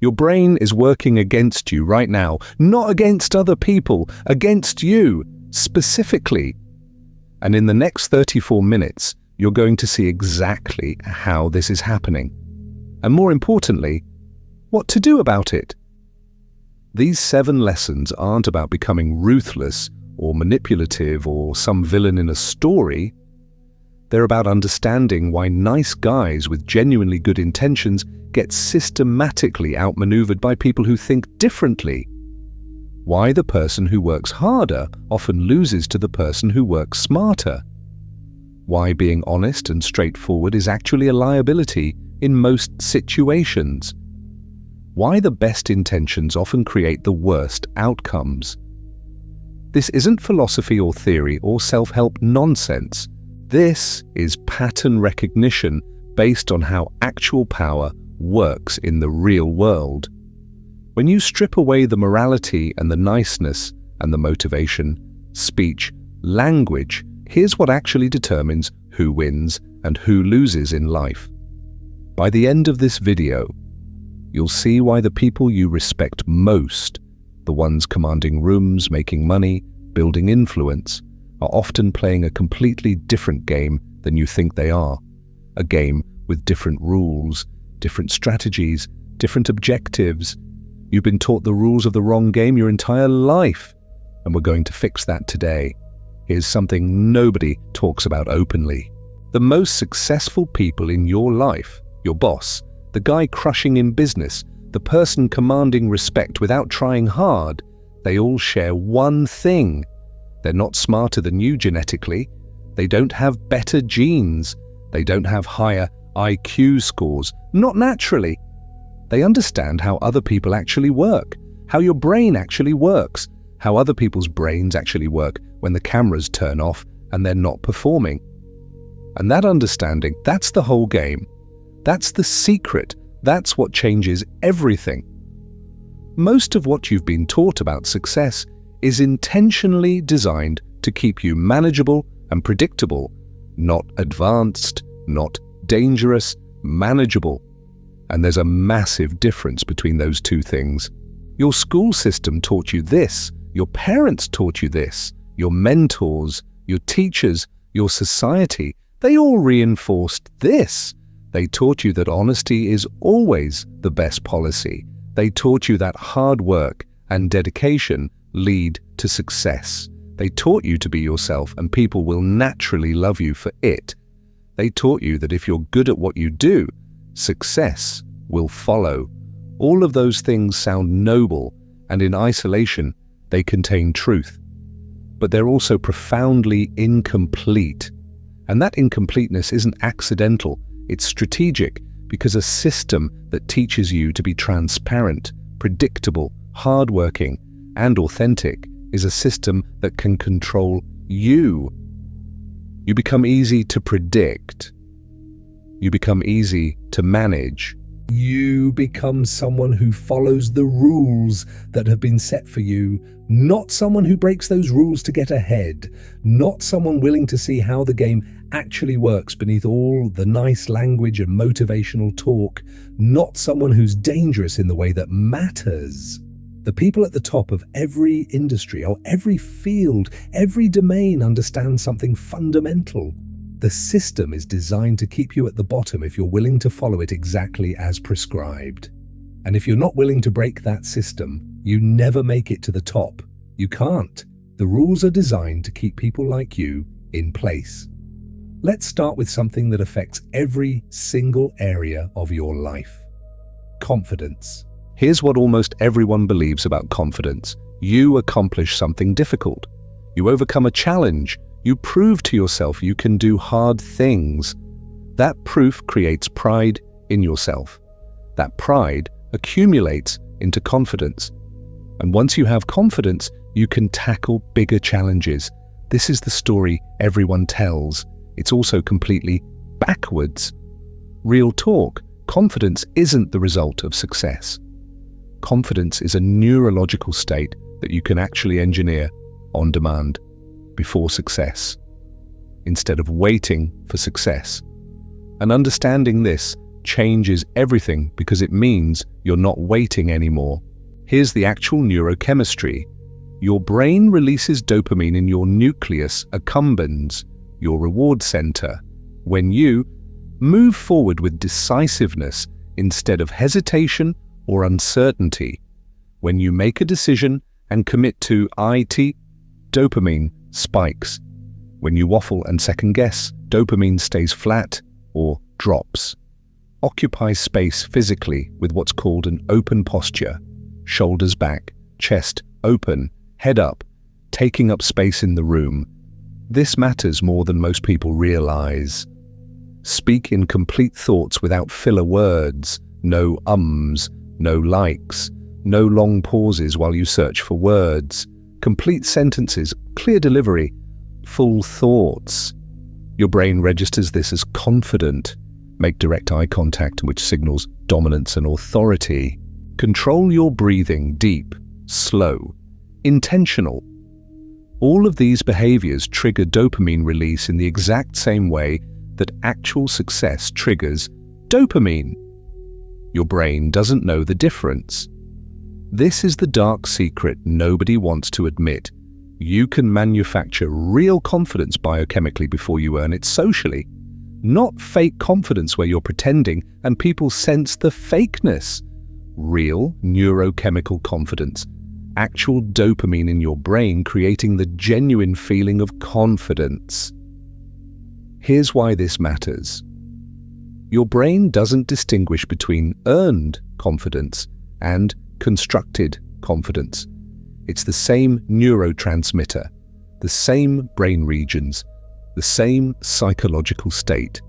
Your brain is working against you right now, not against other people, against you, specifically. And in the next 34 minutes, you're going to see exactly how this is happening. And more importantly, what to do about it. These 7 lessons aren't about becoming ruthless or manipulative or some villain in a story. They're about understanding why nice guys with genuinely good intentions get systematically outmaneuvered by people who think differently. Why the person who works harder often loses to the person who works smarter. Why being honest and straightforward is actually a liability in most situations. Why the best intentions often create the worst outcomes. This isn't philosophy or theory or self-help nonsense. This is pattern recognition based on how actual power works in the real world. When you strip away the morality and the niceness and the motivation, speech, language, here's what actually determines who wins and who loses in life. By the end of this video, you'll see why the people you respect most, the ones commanding rooms, making money, building influence, are often playing a completely different game than you think they are. A game with different rules, different strategies, different objectives. You've been taught the rules of the wrong game your entire life, and we're going to fix that today. Here's something nobody talks about openly. The most successful people in your life, your boss, the guy crushing in business, the person commanding respect without trying hard, they all share one thing. They're not smarter than you genetically. They don't have better genes. They don't have higher IQ scores, not naturally. They understand how other people actually work, how your brain actually works, how other people's brains actually work when the cameras turn off and they're not performing. And that understanding, that's the whole game. That's the secret. That's what changes everything. Most of what you've been taught about success is intentionally designed to keep you manageable and predictable, not advanced, not dangerous, manageable. And there's a massive difference between those two things. Your school system taught you this, your parents taught you this, your mentors, your teachers, your society, they all reinforced this. They taught you that honesty is always the best policy. They taught you that hard work and dedication lead to success. They taught you to be yourself and people will naturally love you for it. They taught you that if you're good at what you do, success will follow. All of those things sound noble, and in isolation, they contain truth. But they're also profoundly incomplete. And that incompleteness isn't accidental, it's strategic, because a system that teaches you to be transparent, predictable, hardworking, and authentic is a system that can control you. You become easy to predict. You become easy to manage. You become someone who follows the rules that have been set for you, not someone who breaks those rules to get ahead, not someone willing to see how the game actually works beneath all the nice language and motivational talk, not someone who's dangerous in the way that matters. The people at the top of every industry or every field, every domain understand something fundamental. The system is designed to keep you at the bottom if you're willing to follow it exactly as prescribed. And if you're not willing to break that system, you never make it to the top. You can't. The rules are designed to keep people like you in place. Let's start with something that affects every single area of your life. Confidence. Here's what almost everyone believes about confidence. You accomplish something difficult. You overcome a challenge. You prove to yourself you can do hard things. That proof creates pride in yourself. That pride accumulates into confidence. And once you have confidence, you can tackle bigger challenges. This is the story everyone tells. It's also completely backwards. Real talk, confidence isn't the result of success. Confidence is a neurological state that you can actually engineer on demand before success, instead of waiting for success. And understanding this changes everything because it means you're not waiting anymore. Here's the actual neurochemistry. Your brain releases dopamine in your nucleus accumbens, your reward center, when you move forward with decisiveness instead of hesitation or uncertainty. When you make a decision and commit to IT, dopamine spikes. When you waffle and second guess, dopamine stays flat or drops. Occupy space physically with what's called an open posture. Shoulders back, chest open, head up, taking up space in the room. This matters more than most people realize. Speak in complete thoughts without filler words, no ums, no likes, no long pauses while you search for words. Complete sentences, clear delivery, full thoughts. Your brain registers this as confident. Make direct eye contact, which signals dominance and authority. Control your breathing, deep, slow, intentional. All of these behaviors trigger dopamine release in the exact same way that actual success triggers dopamine. Your brain doesn't know the difference. This is the dark secret nobody wants to admit. You can manufacture real confidence biochemically before you earn it socially. Not fake confidence where you're pretending and people sense the fakeness. Real neurochemical confidence. Actual dopamine in your brain creating the genuine feeling of confidence. Here's why this matters. Your brain doesn't distinguish between earned confidence and constructed confidence. It's the same neurotransmitter, the same brain regions, the same psychological state.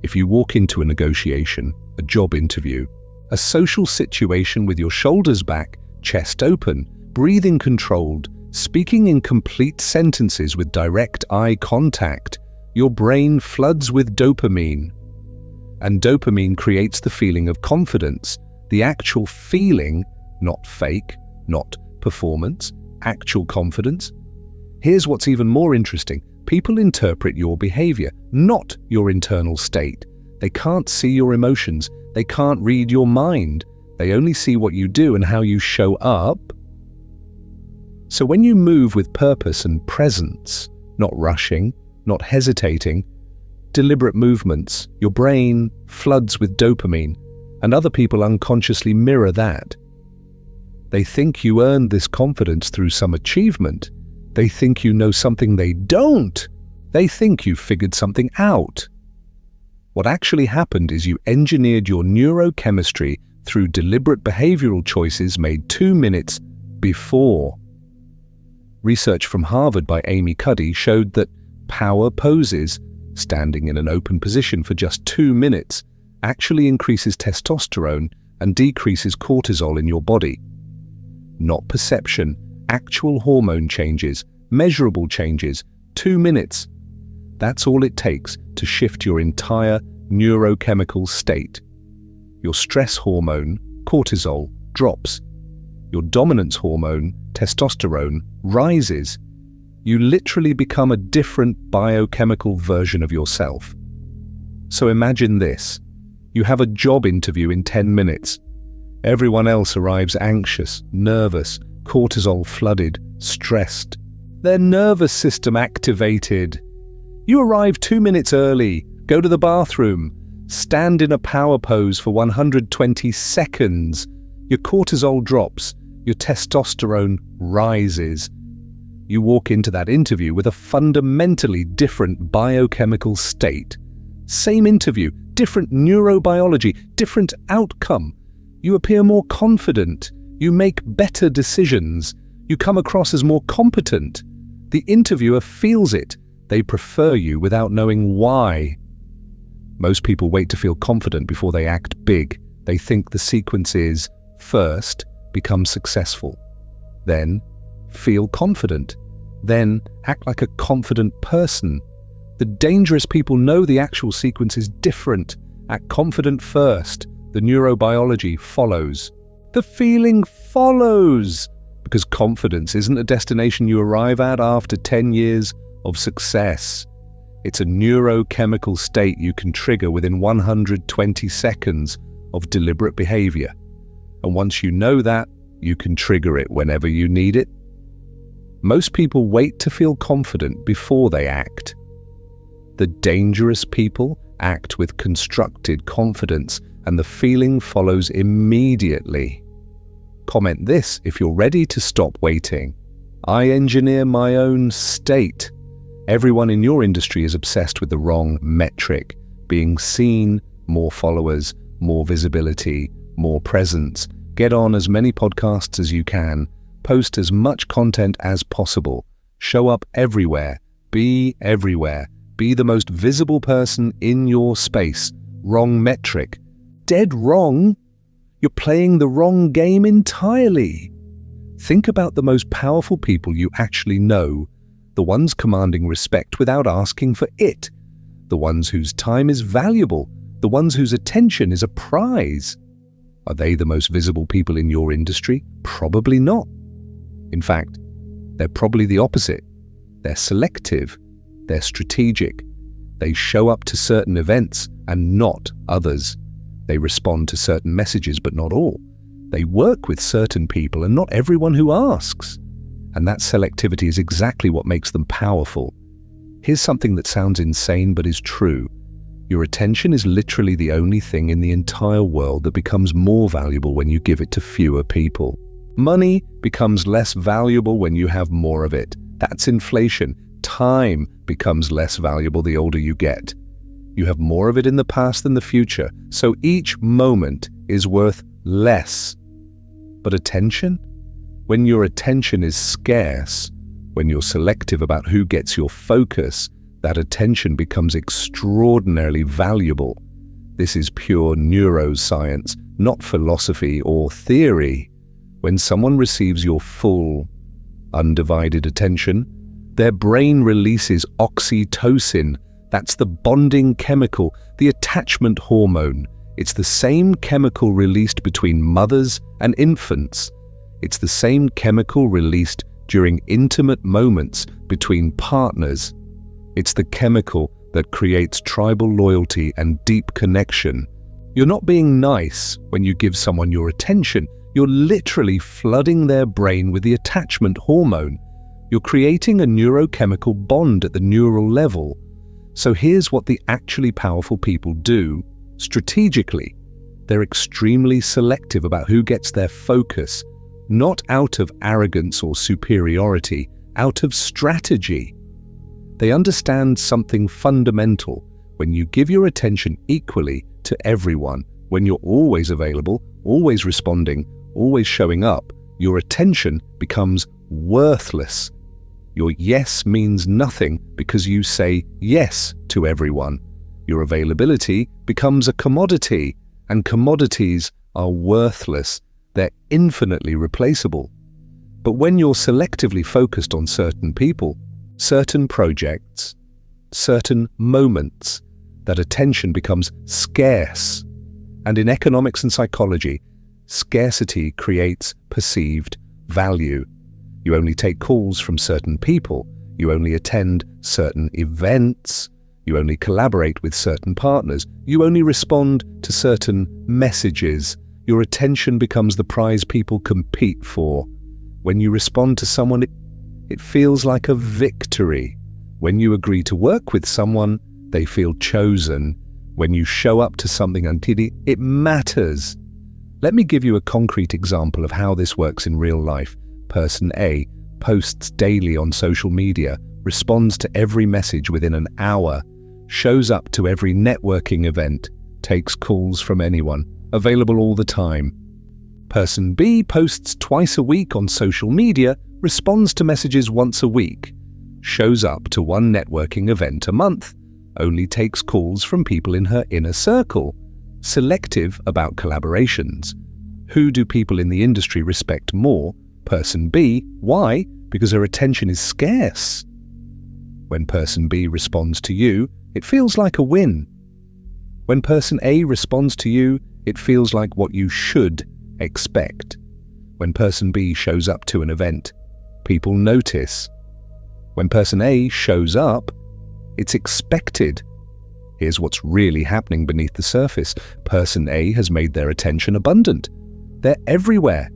If you walk into a negotiation, a job interview, a social situation with your shoulders back, chest open, breathing controlled, speaking in complete sentences with direct eye contact, your brain floods with dopamine. And dopamine creates the feeling of confidence, the actual feeling, not fake, not performance, actual confidence. Here's what's even more interesting. People interpret your behavior, not your internal state. They can't see your emotions. They can't read your mind. They only see what you do and how you show up. So when you move with purpose and presence, not rushing, not hesitating, deliberate movements, your brain floods with dopamine, and other people unconsciously mirror that. They think you earned this confidence through some achievement. They think you know something they don't. They think you figured something out. What actually happened is you engineered your neurochemistry through deliberate behavioral choices made 2 minutes before. Research from Harvard by Amy Cuddy showed that power poses, standing in an open position for just 2 minutes, actually increases testosterone and decreases cortisol in your body. Not perception, actual hormone changes, measurable changes, 2 minutes. That's all it takes to shift your entire neurochemical state. Your stress hormone, cortisol, drops. Your dominance hormone, testosterone, rises. You literally become a different biochemical version of yourself. So imagine this. You have a job interview in 10 minutes. Everyone else arrives anxious, nervous, cortisol flooded, stressed. Their nervous system activated. You arrive 2 minutes early, go to the bathroom, stand in a power pose for 120 seconds. Your cortisol drops, your testosterone rises. You walk into that interview with a fundamentally different biochemical state. Same interview, different neurobiology, different outcome. You appear more confident. You make better decisions. You come across as more competent. The interviewer feels it. They prefer you without knowing why. Most people wait to feel confident before they act big. They think the sequence is, first, become successful. Then, feel confident. Then, act like a confident person. The dangerous people know the actual sequence is different. Act confident first. The neurobiology follows. The feeling follows. Because confidence isn't a destination you arrive at after 10 years of success. It's a neurochemical state you can trigger within 120 seconds of deliberate behaviour. And once you know that, you can trigger it whenever you need it. Most people wait to feel confident before they act. The dangerous people act with constructed confidence, and the feeling follows immediately. Comment this if you're ready to stop waiting. I engineer my own state. Everyone in your industry is obsessed with the wrong metric: being seen, more followers, more visibility, more presence. Get on as many podcasts as you can. Post as much content as possible. Show up everywhere. Be everywhere. Be the most visible person in your space. Wrong metric. Dead wrong. You're playing the wrong game entirely. Think about the most powerful people you actually know, the ones commanding respect without asking for it, the ones whose time is valuable, the ones whose attention is a prize. Are they the most visible people in your industry? Probably not. In fact, they're probably the opposite. They're selective. They're strategic. They show up to certain events and not others. They respond to certain messages, but not all. They work with certain people and not everyone who asks. And that selectivity is exactly what makes them powerful. Here's something that sounds insane but is true. Your attention is literally the only thing in the entire world that becomes more valuable when you give it to fewer people. Money becomes less valuable when you have more of it. That's inflation. Time becomes less valuable the older you get. You have more of it in the past than the future, so each moment is worth less. But attention? When your attention is scarce, when you're selective about who gets your focus, that attention becomes extraordinarily valuable. This is pure neuroscience, not philosophy or theory. When someone receives your full, undivided attention, their brain releases oxytocin. That's the bonding chemical, the attachment hormone. It's the same chemical released between mothers and infants. It's the same chemical released during intimate moments between partners. It's the chemical that creates tribal loyalty and deep connection. You're not being nice when you give someone your attention. You're literally flooding their brain with the attachment hormone. You're creating a neurochemical bond at the neural level. So here's what the actually powerful people do. Strategically, they're extremely selective about who gets their focus, not out of arrogance or superiority, out of strategy. They understand something fundamental. When you give your attention equally to everyone, when you're always available, always responding, always showing up, your attention becomes worthless. Your yes means nothing because you say yes to everyone. Your availability becomes a commodity, and commodities are worthless. They're infinitely replaceable. But when you're selectively focused on certain people, certain projects, certain moments, that attention becomes scarce. And in economics and psychology, scarcity creates perceived value. You only take calls from certain people. You only attend certain events. You only collaborate with certain partners. You only respond to certain messages. Your attention becomes the prize people compete for. When you respond to someone, it feels like a victory. When you agree to work with someone, they feel chosen. When you show up to something until it matters. Let me give you a concrete example of how this works in real life. Person A posts daily on social media, responds to every message within an hour, shows up to every networking event, takes calls from anyone, available all the time. Person B posts twice a week on social media, responds to messages once a week, shows up to one networking event a month, only takes calls from people in her inner circle, selective about collaborations. Who do people in the industry respect more? Person B. Why? Because her attention is scarce. When person B responds to you, it feels like a win. When person A responds to you, it feels like what you should expect. When person B shows up to an event, people notice. When person A shows up, It's expected. Here's what's really happening beneath the surface. Person A has made their attention abundant. They're everywhere.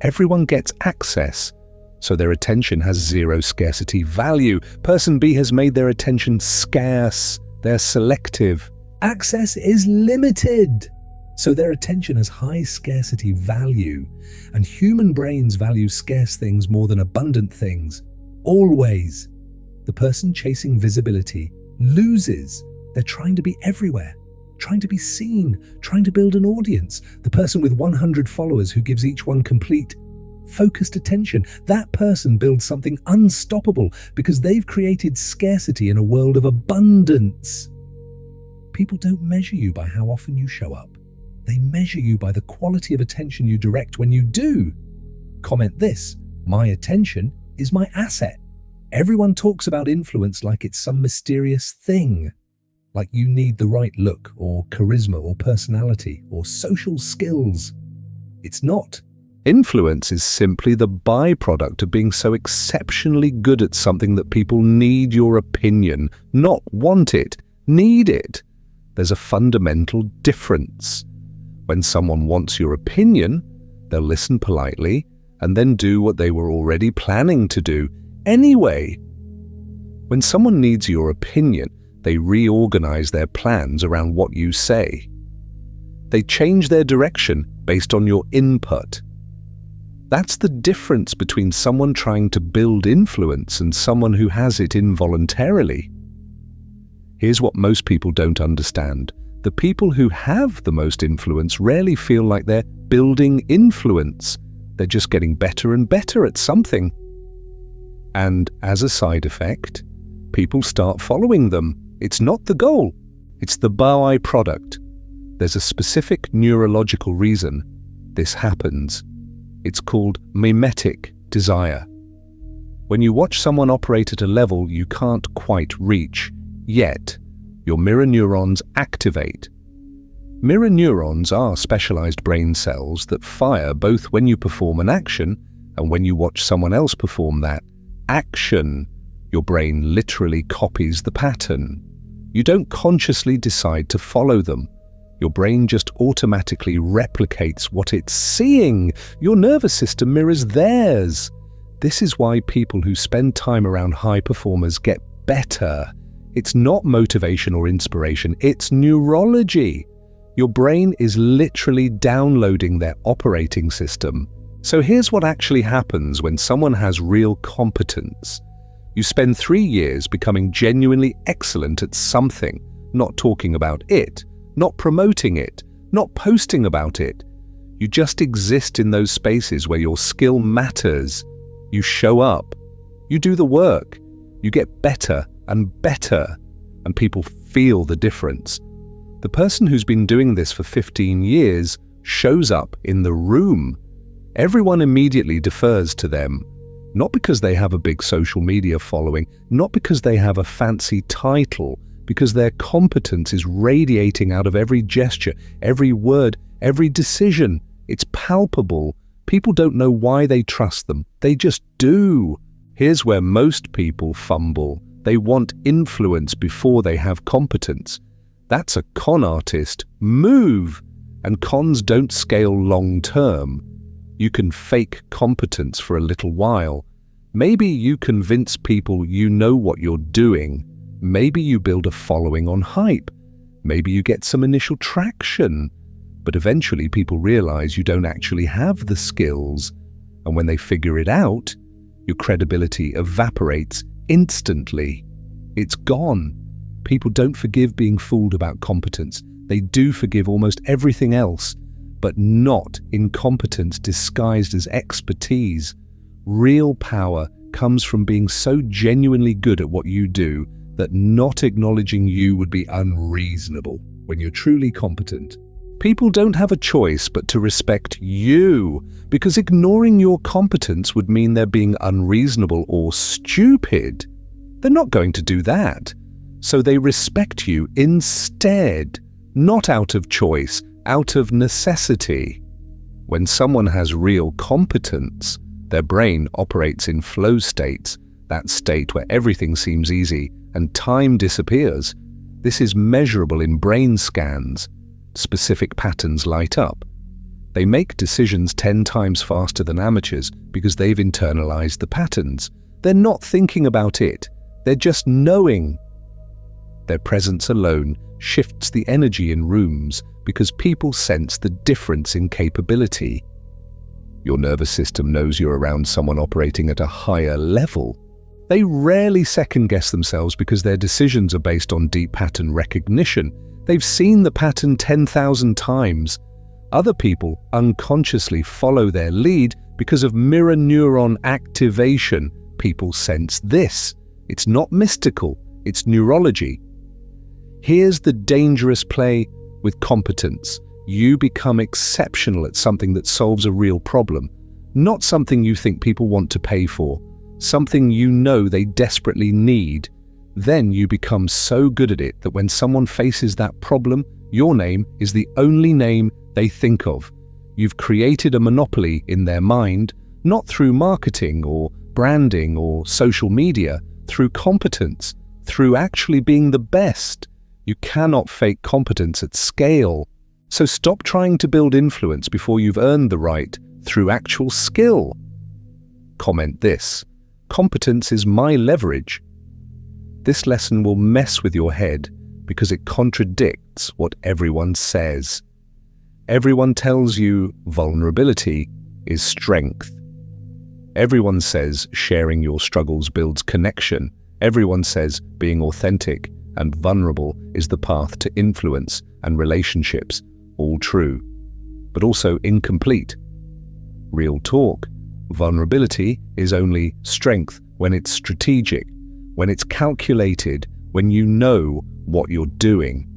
Everyone gets access, so their attention has zero scarcity value. Person B has made their attention scarce. They're selective. Access is limited, so their attention has high scarcity value. And human brains value scarce things more than abundant things. Always. The person chasing visibility loses. They're trying to be everywhere, trying to be seen, trying to build an audience. The person with 100 followers who gives each one complete, focused attention, that person builds something unstoppable because they've created scarcity in a world of abundance. People don't measure you by how often you show up. They measure you by the quality of attention you direct when you do. Comment this: my attention is my asset. Everyone talks about influence like it's some mysterious thing. Like you need the right look or charisma or personality or social skills. It's not. Influence is simply the byproduct of being so exceptionally good at something that people need your opinion, not want it, need it. There's a fundamental difference. When someone wants your opinion, they'll listen politely and then do what they were already planning to do anyway. When someone needs your opinion, they reorganize their plans around what you say. They change their direction based on your input. That's the difference between someone trying to build influence and someone who has it involuntarily. Here's what most people don't understand. The people who have the most influence rarely feel like they're building influence. They're just getting better and better at something. And as a side effect, people start following them. It's not the goal, it's the byproduct. There's a specific neurological reason this happens. It's called mimetic desire. When you watch someone operate at a level you can't quite reach, yet your mirror neurons activate. Mirror neurons are specialized brain cells that fire both when you perform an action and when you watch someone else perform that action. Your brain literally copies the pattern. You don't consciously decide to follow them. Your brain just automatically replicates what it's seeing. Your nervous system mirrors theirs. This is why people who spend time around high performers get better. It's not motivation or inspiration, it's neurology. Your brain is literally downloading their operating system. So here's what actually happens when someone has real competence. You spend 3 years becoming genuinely excellent at something, not talking about it, not promoting it, not posting about it. You just exist in those spaces where your skill matters. You show up, you do the work, you get better, and people feel the difference. The person who's been doing this for 15 years shows up in the room. Everyone immediately defers to them, not because they have a big social media following, not because they have a fancy title, because their competence is radiating out of every gesture, every word, every decision. It's palpable. People don't know why they trust them. They just do. Here's where most people fumble. They want influence before they have competence. That's a con artist move, and cons don't scale long term. You can fake competence for a little while. Maybe you convince people you know what you're doing. Maybe you build a following on hype. Maybe you get some initial traction. But eventually people realize you don't actually have the skills. And when they figure it out, your credibility evaporates instantly. It's gone. People don't forgive being fooled about competence. They do forgive almost everything else, but not incompetence disguised as expertise. Real power comes from being so genuinely good at what you do that not acknowledging you would be unreasonable when you're truly competent. People don't have a choice but to respect you, because ignoring your competence would mean they're being unreasonable or stupid. They're not going to do that. So they respect you instead, not out of choice, out of necessity. When someone has real competence, their brain operates in flow states. that state where everything seems easy and time disappears. This is measurable in brain scans. Specific patterns light up. They make decisions 10 times faster than amateurs because they've internalized the patterns. They're not thinking about it. They're just knowing. Their presence alone shifts the energy in rooms because people sense the difference in capability. Your nervous system knows you're around someone operating at a higher level. They rarely second-guess themselves because their decisions are based on deep pattern recognition. They've seen the pattern 10,000 times. Other people unconsciously follow their lead because of mirror neuron activation. People sense this. It's not mystical, it's neurology. Here's the dangerous play with competence. You become exceptional at something that solves a real problem, not something you think people want to pay for, something you know they desperately need. Then you become so good at it that when someone faces that problem, your name is the only name they think of. You've created a monopoly in their mind, not through marketing or branding or social media, through competence, through actually being the best. You cannot fake competence at scale. So stop trying to build influence before you've earned the right through actual skill. Comment this: competence is my leverage. This lesson will mess with your head because it contradicts what everyone says. Everyone tells you vulnerability is strength. Everyone says sharing your struggles builds connection. Everyone says being authentic and vulnerable is the path to influence and relationships. All true, but also incomplete. Real talk: vulnerability is only strength when it's strategic, when it's calculated, when you know what you're doing.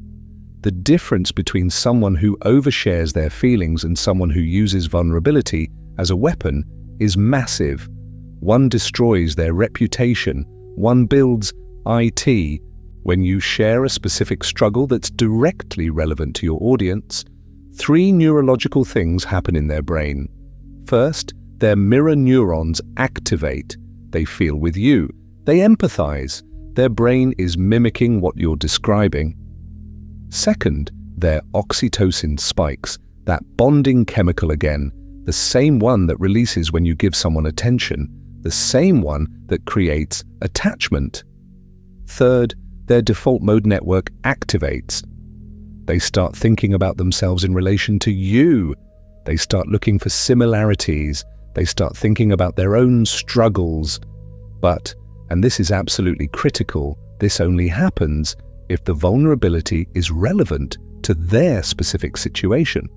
The difference between someone who overshares their feelings and someone who uses vulnerability as a weapon is massive. One destroys their reputation, one builds IT. When you share a specific struggle that's directly relevant to your audience, 3 neurological things happen in their brain. First, their mirror neurons activate. They feel with you. They empathize. Their brain is mimicking what you're describing. Second, their oxytocin spikes, that bonding chemical again, the same one that releases when you give someone attention, the same one that creates attachment. Third, their default mode network activates. They start thinking about themselves in relation to you. They start looking for similarities. They start thinking about their own struggles. But, and this is absolutely critical, this only happens if the vulnerability is relevant to their specific situation.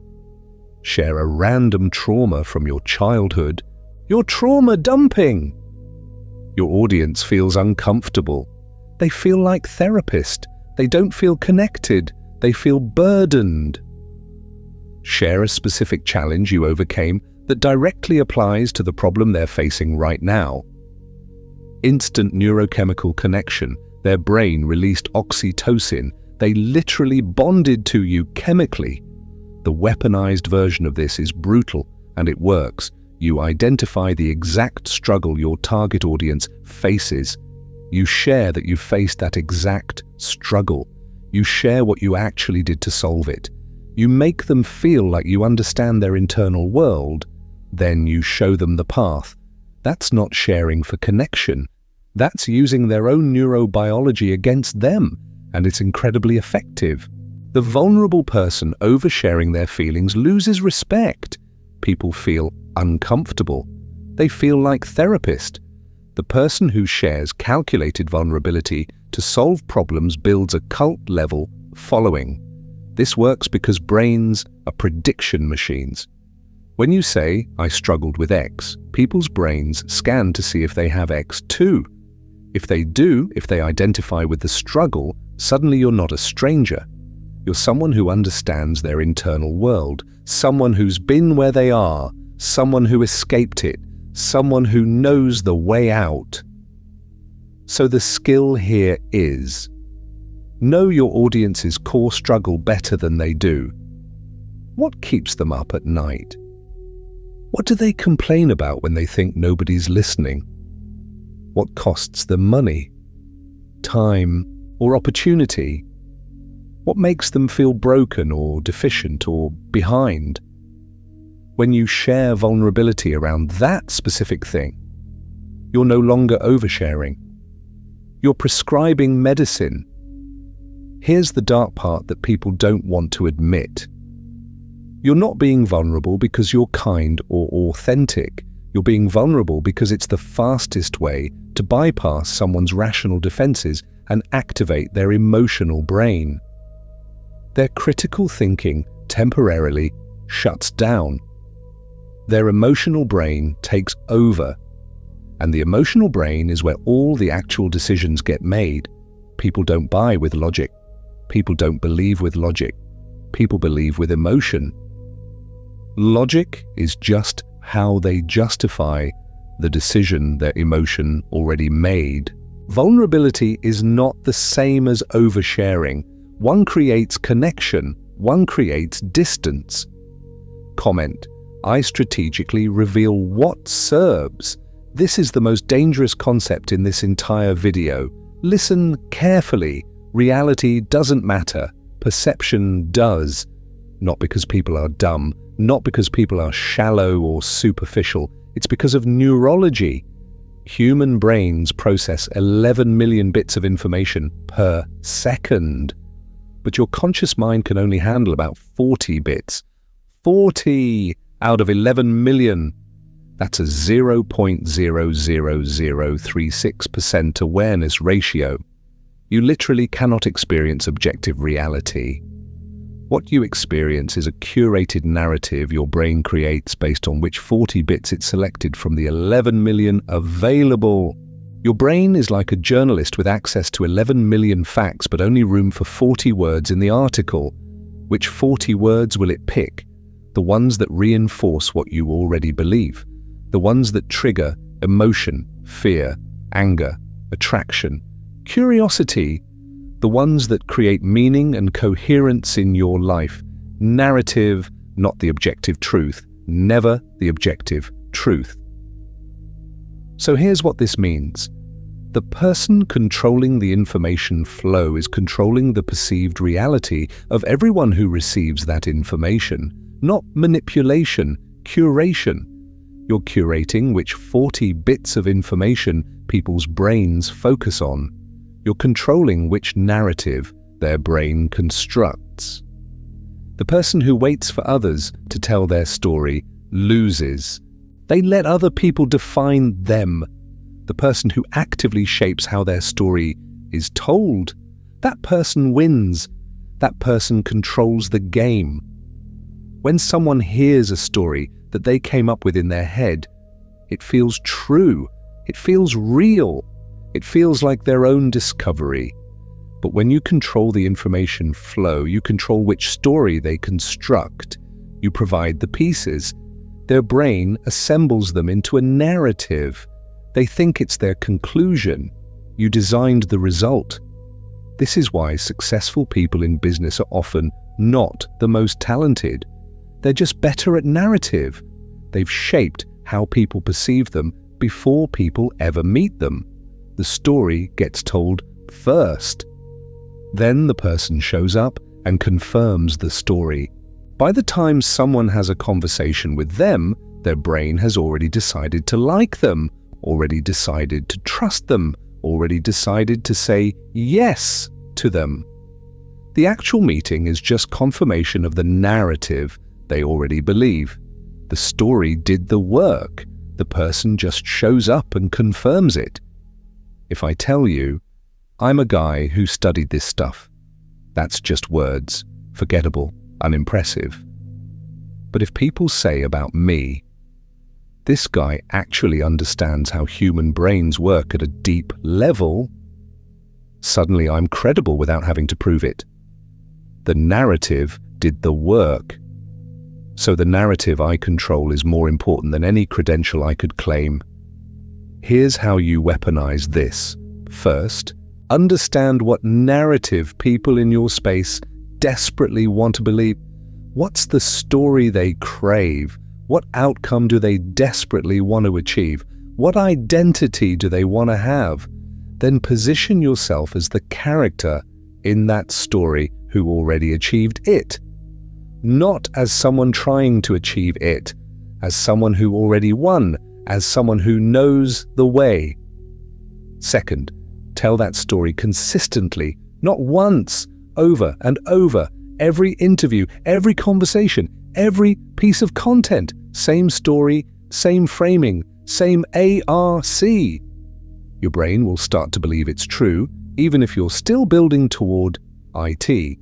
Share a random trauma from your childhood. You're trauma dumping. Your audience feels uncomfortable. They feel like therapist. They don't feel connected. They feel burdened. Share a specific challenge you overcame that directly applies to the problem they're facing right now. Instant neurochemical connection. Their brain released oxytocin. They literally bonded to you chemically. The weaponized version of this is brutal, and it works. You identify the exact struggle your target audience faces. You share that you faced that exact struggle. You share what you actually did to solve it. You make them feel like you understand their internal world. Then you show them the path. That's not sharing for connection. That's using their own neurobiology against them, and it's incredibly effective. The vulnerable person oversharing their feelings loses respect. People feel uncomfortable. They feel like therapist. The person who shares calculated vulnerability to solve problems builds a cult-level following. This works because brains are prediction machines. When you say, "I struggled with X," people's brains scan to see if they have X too. If they do, if they identify with the struggle, suddenly you're not a stranger. You're someone who understands their internal world, someone who's been where they are, someone who escaped it, someone who knows the way out. So the skill here is: know your audience's core struggle better than they do. What keeps them up at night? What do they complain about when they think nobody's listening? What costs them money, time, or opportunity? What makes them feel broken or deficient or behind? When you share vulnerability around that specific thing, you're no longer oversharing. You're prescribing medicine. Here's the dark part that people don't want to admit. You're not being vulnerable because you're kind or authentic. You're being vulnerable because it's the fastest way to bypass someone's rational defenses and activate their emotional brain. Their critical thinking temporarily shuts down. Their emotional brain takes over. And the emotional brain is where all the actual decisions get made. People don't buy with logic. People don't believe with logic. People believe with emotion. Logic is just how they justify the decision their emotion already made. Vulnerability is not the same as oversharing. One creates connection, one creates distance. Comment: I strategically reveal what serves. This is the most dangerous concept in this entire video. Listen carefully. Reality doesn't matter. Perception does. Not because people are dumb, not because people are shallow or superficial. It's because of neurology. Human brains process 11 million bits of information per second. But your conscious mind can only handle about 40 bits. 40 out of 11 million. That's a 0.00036% awareness ratio. You literally cannot experience objective reality. What you experience is a curated narrative your brain creates based on which 40 bits it selected from the 11 million available. Your brain is like a journalist with access to 11 million facts but only room for 40 words in the article. Which 40 words will it pick? The ones that reinforce what you already believe. The ones that trigger emotion, fear, anger, attraction, curiosity. The ones that create meaning and coherence in your life. Narrative, not the objective truth. Never the objective truth. So here's what this means. The person controlling the information flow is controlling the perceived reality of everyone who receives that information, not manipulation, curation. You're curating which 40 bits of information people's brains focus on. You're controlling which narrative their brain constructs. The person who waits for others to tell their story loses. They let other people define them. The person who actively shapes how their story is told, that person wins. That person controls the game. When someone hears a story that they came up with in their head, it feels true. It feels real. It feels like their own discovery. But when you control the information flow, you control which story they construct. You provide the pieces. Their brain assembles them into a narrative. They think it's their conclusion. You designed the result. This is why successful people in business are often not the most talented. They're just better at narrative. They've shaped how people perceive them before people ever meet them. The story gets told first. Then the person shows up and confirms the story. By the time someone has a conversation with them, their brain has already decided to like them, already decided to trust them, already decided to say yes to them. The actual meeting is just confirmation of the narrative they already believe. The story did the work. The person just shows up and confirms it. If I tell you, I'm a guy who studied this stuff, that's just words, forgettable, unimpressive. But if people say about me, this guy actually understands how human brains work at a deep level, suddenly I'm credible without having to prove it. The narrative did the work. So the narrative I control is more important than any credential I could claim. Here's how you weaponize this. First, understand what narrative people in your space desperately want to believe. What's the story they crave? What outcome do they desperately want to achieve? What identity do they want to have? Then position yourself as the character in that story who already achieved it. Not as someone trying to achieve it, as someone who already won, as someone who knows the way. Second, tell that story consistently, not once, over and over. Every interview, every conversation, every piece of content, same story, same framing, same ARC. Your brain will start to believe it's true, even if you're still building toward IT.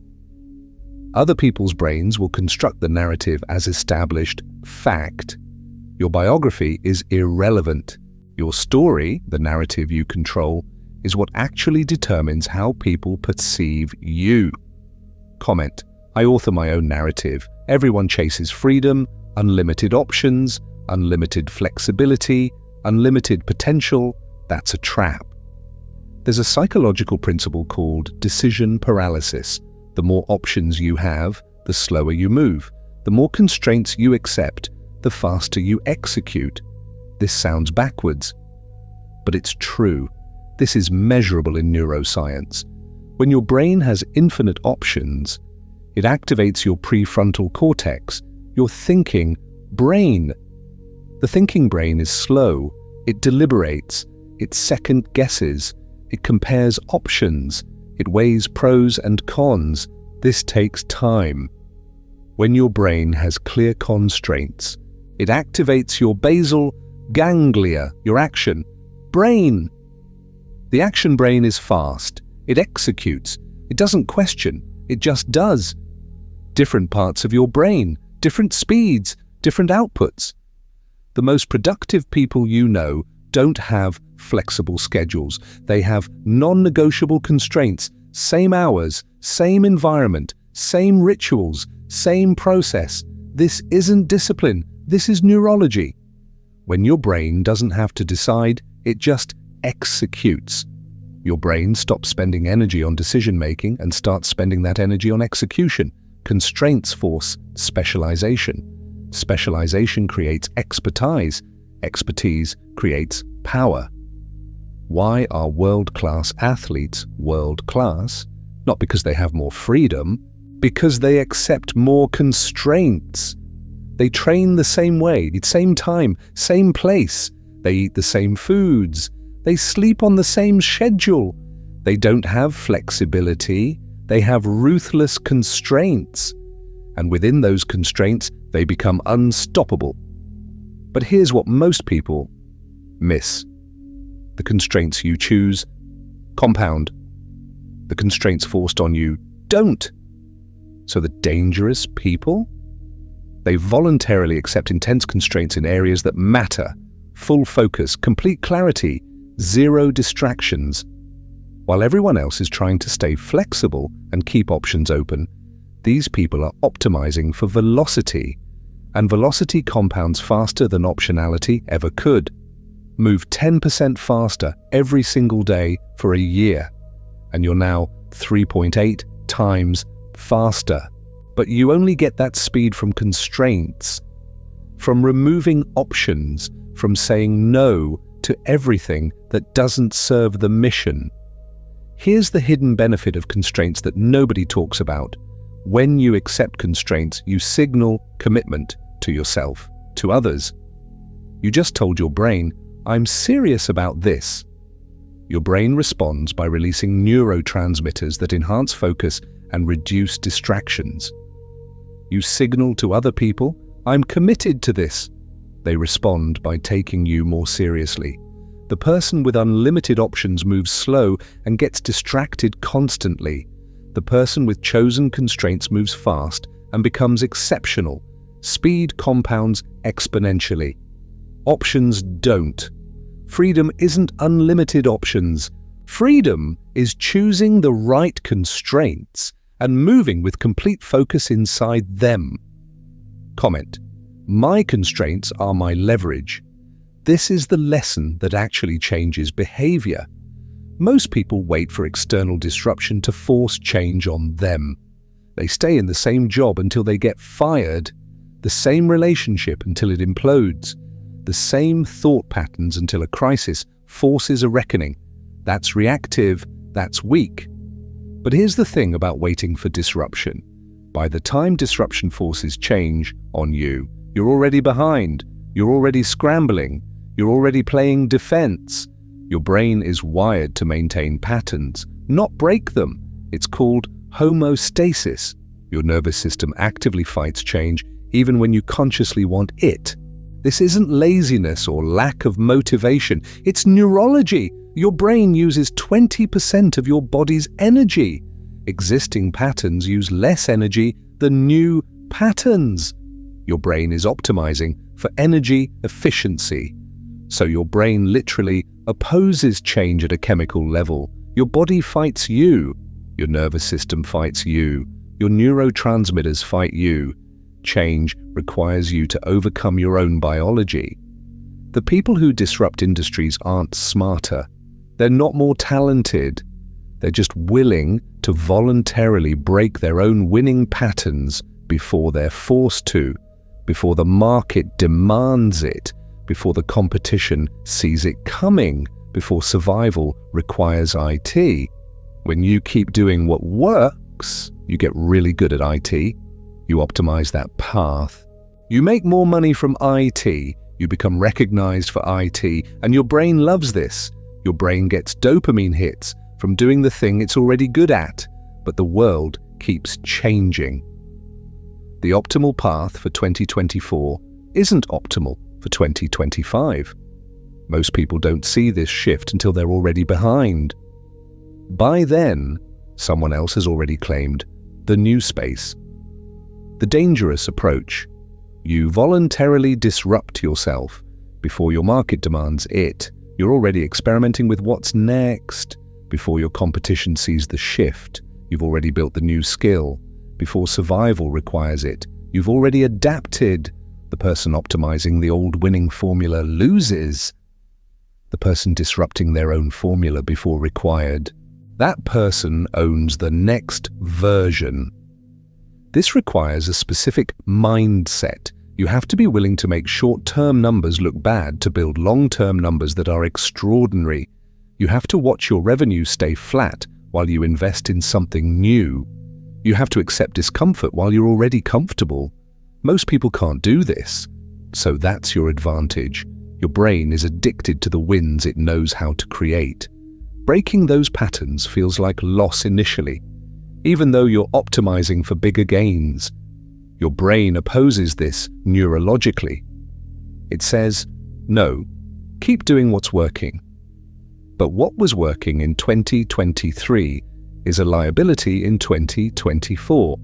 Other people's brains will construct the narrative as established fact. Your biography is irrelevant. Your story, the narrative you control, is what actually determines how people perceive you. Comment: I author my own narrative. Everyone chases freedom, unlimited options, unlimited flexibility, unlimited potential. That's a trap. There's a psychological principle called decision paralysis. The more options you have, the slower you move. The more constraints you accept, the faster you execute. This sounds backwards, but it's true. This is measurable in neuroscience. When your brain has infinite options, it activates your prefrontal cortex, your thinking brain. The thinking brain is slow. It deliberates. It second guesses. It compares options. It weighs pros and cons. This takes time. When your brain has clear constraints, it activates your basal ganglia, your action brain. The action brain is fast. It executes. It doesn't question. It just does. Different parts of your brain, different speeds, different outputs. The most productive people you know don't have flexible schedules. They have non-negotiable constraints, same hours, same environment, same rituals, same process. This isn't discipline. This is neurology. When your brain doesn't have to decide, it just executes. Your brain stops spending energy on decision-making and starts spending that energy on execution. Constraints force specialization. Specialization creates expertise. Expertise creates power. Why are world-class athletes world-class? Not because they have more freedom, because they accept more constraints. They train the same way, at the same time, same place. They eat the same foods. They sleep on the same schedule. They don't have flexibility. They have ruthless constraints. And within those constraints, they become unstoppable. But here's what most people miss. The constraints you choose compound. The constraints forced on you don't. So the dangerous people? They voluntarily accept intense constraints in areas that matter. Full focus, complete clarity, zero distractions. While everyone else is trying to stay flexible and keep options open, these people are optimizing for velocity. And velocity compounds faster than optionality ever could. Move 10% faster every single day for a year, and you're now 3.8 times faster. But you only get that speed from constraints, from removing options, from saying no to everything that doesn't serve the mission. Here's the hidden benefit of constraints that nobody talks about. When you accept constraints, you signal commitment to yourself, to others. You just told your brain, I'm serious about this. Your brain responds by releasing neurotransmitters that enhance focus and reduce distractions. You signal to other people, I'm committed to this. They respond by taking you more seriously. The person with unlimited options moves slow and gets distracted constantly. The person with chosen constraints moves fast and becomes exceptional. Speed compounds exponentially. Options don't. Freedom isn't unlimited options. Freedom is choosing the right constraints and moving with complete focus inside them. Comment: my constraints are my leverage. This is the lesson that actually changes behaviour. Most people wait for external disruption to force change on them. They stay in the same job until they get fired, the same relationship until it implodes, the same thought patterns until a crisis forces a reckoning. That's reactive, that's weak. But here's the thing about waiting for disruption. By the time disruption forces change on you, you're already behind, you're already scrambling, you're already playing defense. Your brain is wired to maintain patterns, not break them. It's called homeostasis. Your nervous system actively fights change even when you consciously want it. This isn't laziness or lack of motivation, it's neurology. Your brain uses 20% of your body's energy. Existing patterns use less energy than new patterns. Your brain is optimizing for energy efficiency. So your brain literally opposes change at a chemical level. Your body fights you. Your nervous system fights you. Your neurotransmitters fight you. Change requires you to overcome your own biology. The people who disrupt industries aren't smarter. They're not more talented. They're just willing to voluntarily break their own winning patterns before they're forced to, before the market demands it, before the competition sees it coming, before survival requires IT. When you keep doing what works, you get really good at IT. You optimize that path. You make more money from IT. You become recognized for IT, and your brain loves this. Your brain gets dopamine hits from doing the thing it's already good at, but the world keeps changing. The optimal path for 2024 isn't optimal for 2025. Most people don't see this shift until they're already behind. By then, someone else has already claimed the new space. The dangerous approach. You voluntarily disrupt yourself before your market demands it. You're already experimenting with what's next. Before your competition sees the shift, you've already built the new skill. Before survival requires it, you've already adapted. The person optimizing the old winning formula loses. The person disrupting their own formula before required, that person owns the next version. This requires a specific mindset. You have to be willing to make short-term numbers look bad to build long-term numbers that are extraordinary. You have to watch your revenue stay flat while you invest in something new. You have to accept discomfort while you're already comfortable. Most people can't do this. So that's your advantage. Your brain is addicted to the wins it knows how to create. Breaking those patterns feels like loss initially, even though you're optimizing for bigger gains. Your brain opposes this neurologically. It says, no, keep doing what's working. But what was working in 2023 is a liability in 2024.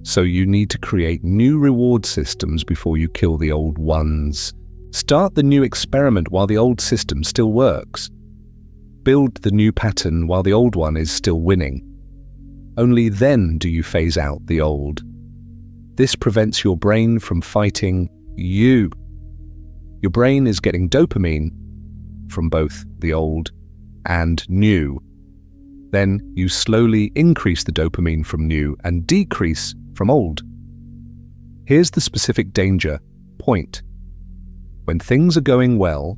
So you need to create new reward systems before you kill the old ones. Start the new experiment while the old system still works. Build the new pattern while the old one is still winning. Only then do you phase out the old. This prevents your brain from fighting you. Your brain is getting dopamine from both the old and new. Then you slowly increase the dopamine from new and decrease from old. Here's the specific danger point. When things are going well,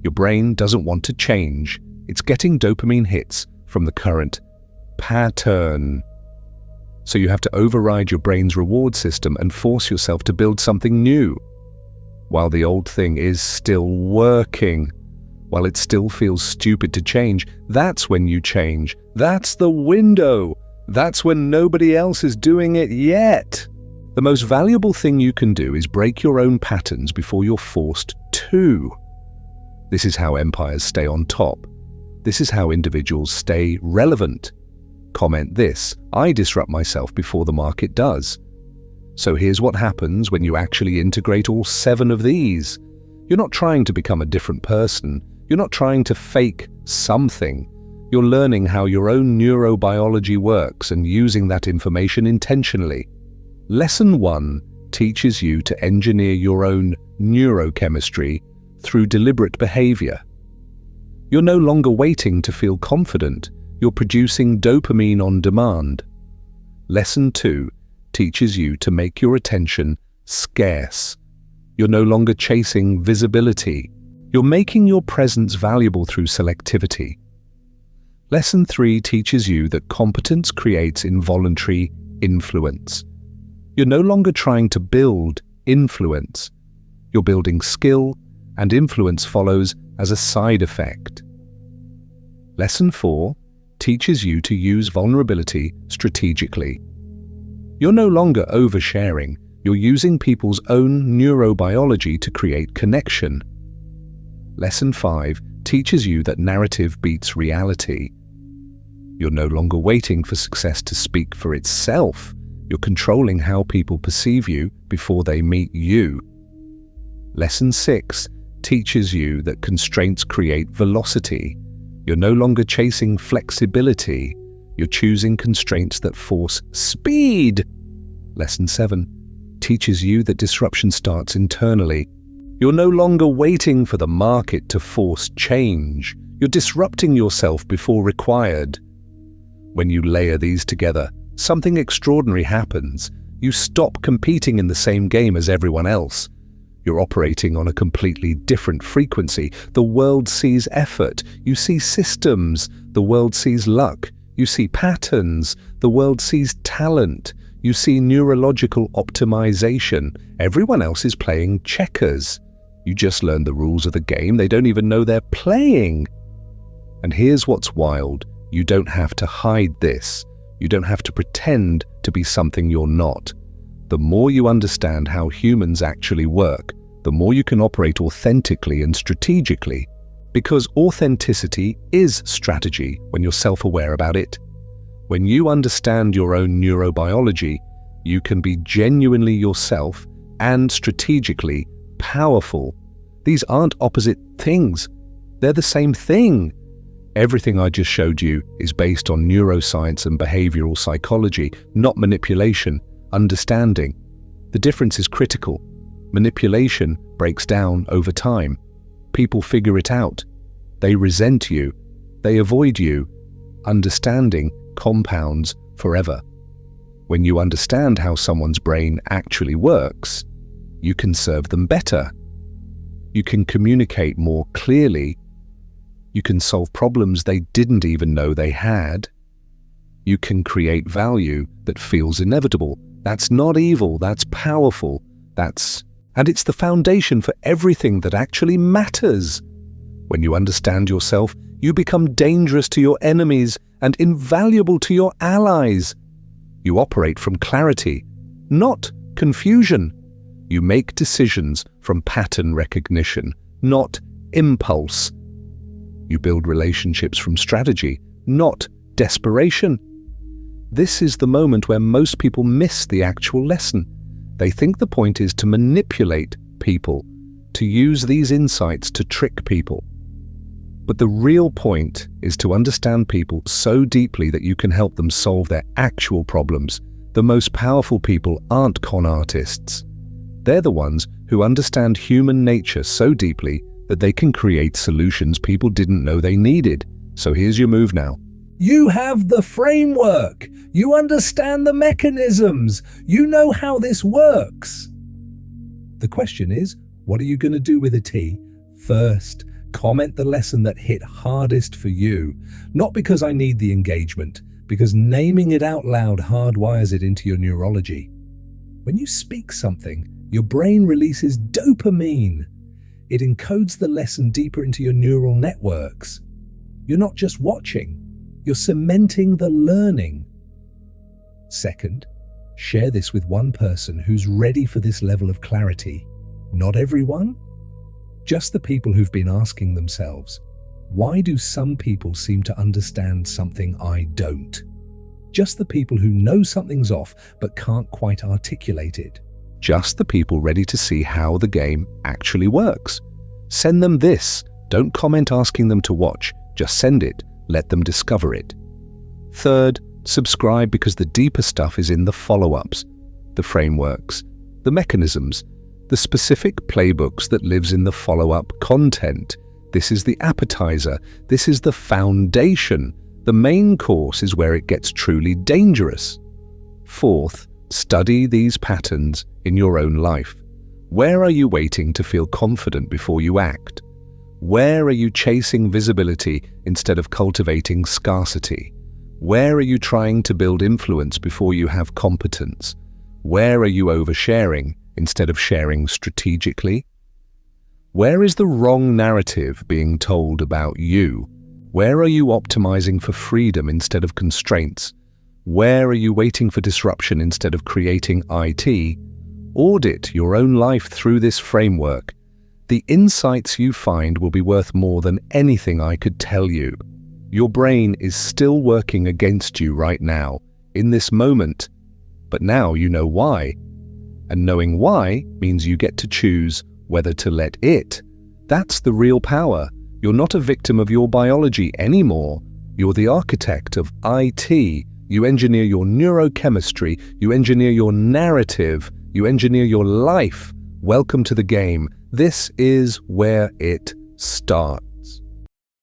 your brain doesn't want to change. It's getting dopamine hits from the current pattern. So you have to override your brain's reward system and force yourself to build something new. While the old thing is still working, while it still feels stupid to change, that's when you change. That's the window. That's when nobody else is doing it yet. The most valuable thing you can do is break your own patterns before you're forced to. This is how empires stay on top. This is how individuals stay relevant. Comment this: I disrupt myself before the market does. So here's what happens when you actually integrate all 7 of these. You're not trying to become a different person. You're not trying to fake something. You're learning how your own neurobiology works and using that information intentionally. Lesson 1 teaches you to engineer your own neurochemistry through deliberate behaviour. You're no longer waiting to feel confident. You're producing dopamine on demand. Lesson 2 teaches you to make your attention scarce. You're no longer chasing visibility. You're making your presence valuable through selectivity. Lesson 3 teaches you that competence creates involuntary influence. You're no longer trying to build influence. You're building skill, and influence follows as a side effect. Lesson 4 teaches you to use vulnerability strategically. You're no longer oversharing. You're using people's own neurobiology to create connection. Lesson 5 teaches you that narrative beats reality. You're no longer waiting for success to speak for itself. You're controlling how people perceive you before they meet you. Lesson 6 teaches you that constraints create velocity. You're no longer chasing flexibility. You're choosing constraints that force speed. Lesson 7 teaches you that disruption starts internally. You're no longer waiting for the market to force change. You're disrupting yourself before required. When you layer these together, something extraordinary happens. You stop competing in the same game as everyone else. You're operating on a completely different frequency. The world sees effort. You see systems. The world sees luck. You see patterns. The world sees talent. You see neurological optimization. Everyone else is playing checkers. You just learned the rules of the game. They don't even know they're playing. And here's what's wild. You don't have to hide this. You don't have to pretend to be something you're not. The more you understand how humans actually work, the more you can operate authentically and strategically. Because authenticity is strategy when you're self-aware about it. When you understand your own neurobiology, you can be genuinely yourself and strategically powerful. These aren't opposite things. They're the same thing. Everything I just showed you is based on neuroscience and behavioral psychology, not manipulation, understanding. The difference is critical. Manipulation breaks down over time. People figure it out. They resent you. They avoid you. Understanding compounds forever. When you understand how someone's brain actually works, you can serve them better. You can communicate more clearly. You can solve problems they didn't even know they had. You can create value that feels inevitable. That's not evil, that's powerful. And it's the foundation for everything that actually matters. When you understand yourself, you become dangerous to your enemies and invaluable to your allies. You operate from clarity, not confusion. You make decisions from pattern recognition, not impulse. You build relationships from strategy, not desperation. This is the moment where most people miss the actual lesson. They think the point is to manipulate people, to use these insights to trick people. But the real point is to understand people so deeply that you can help them solve their actual problems. The most powerful people aren't con artists. They're the ones who understand human nature so deeply that they can create solutions people didn't know they needed. So here's your move now. You have the framework. You understand the mechanisms. You know how this works. The question is, what are you going to do with it? First, comment the lesson that hit hardest for you. Not because I need the engagement, because naming it out loud hardwires it into your neurology. When you speak something, your brain releases dopamine. It encodes the lesson deeper into your neural networks. You're not just watching, you're cementing the learning. Second, share this with one person who's ready for this level of clarity. Not everyone, just the people who've been asking themselves, why do some people seem to understand something I don't? Just the people who know something's off but can't quite articulate it. Just the people ready to see how the game actually works. Send them this. Don't comment asking them to watch. Just send it. Let them discover it. Third, subscribe because the deeper stuff is in the follow-ups, the frameworks, the mechanisms, the specific playbooks that lives in the follow-up content. This is the appetizer. This is the foundation. The main course is where it gets truly dangerous. Fourth, study these patterns in your own life. Where are you waiting to feel confident before you act? Where are you chasing visibility instead of cultivating scarcity? Where are you trying to build influence before you have competence? Where are you oversharing instead of sharing strategically? Where is the wrong narrative being told about you? Where are you optimizing for freedom instead of constraints? Where are you waiting for disruption instead of creating IT? Audit your own life through this framework. The insights you find will be worth more than anything I could tell you. Your brain is still working against you right now, in this moment, but now you know why. And knowing why means you get to choose whether to let it. That's the real power. You're not a victim of your biology anymore. You're the architect of IT. You engineer your neurochemistry, you engineer your narrative, you engineer your life. Welcome to the game. This is where it starts.